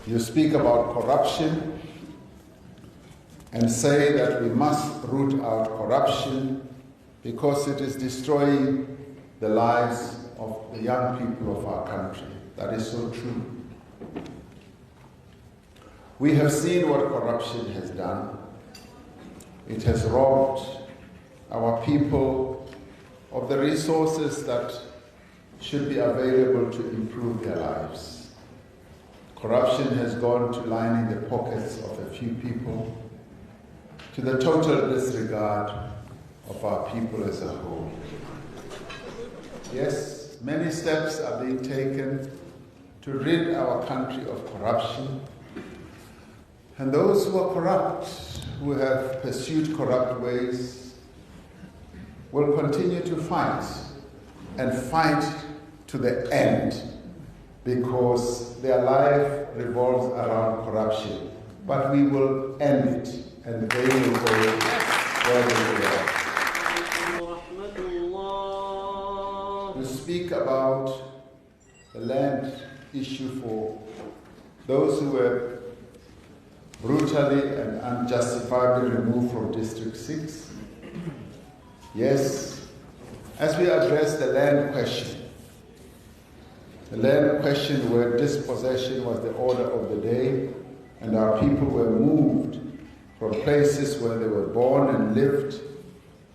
You speak about corruption and say that we must root out corruption because it is destroying the lives of the young people of our country. That is so true. We have seen what corruption has done. It has robbed our people of the resources that should be available to improve their lives. Corruption has gone to lining the pockets of a few people, to the total disregard of our people as a whole. Yes, many steps are being taken to rid our country of corruption. And those who are corrupt, who have pursued corrupt ways, will continue to fight and fight to the end because their life revolves around corruption. But we will end it and they will go where they are. You speak about the land issue for those who were brutally and unjustifiably removed from District 6. Yes, as we address the land question where dispossession was the order of the day and our people were moved from places where they were born and lived,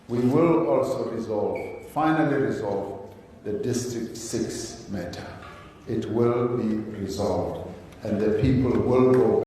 we will also finally resolve the District 6 matter. It will be resolved and the people will go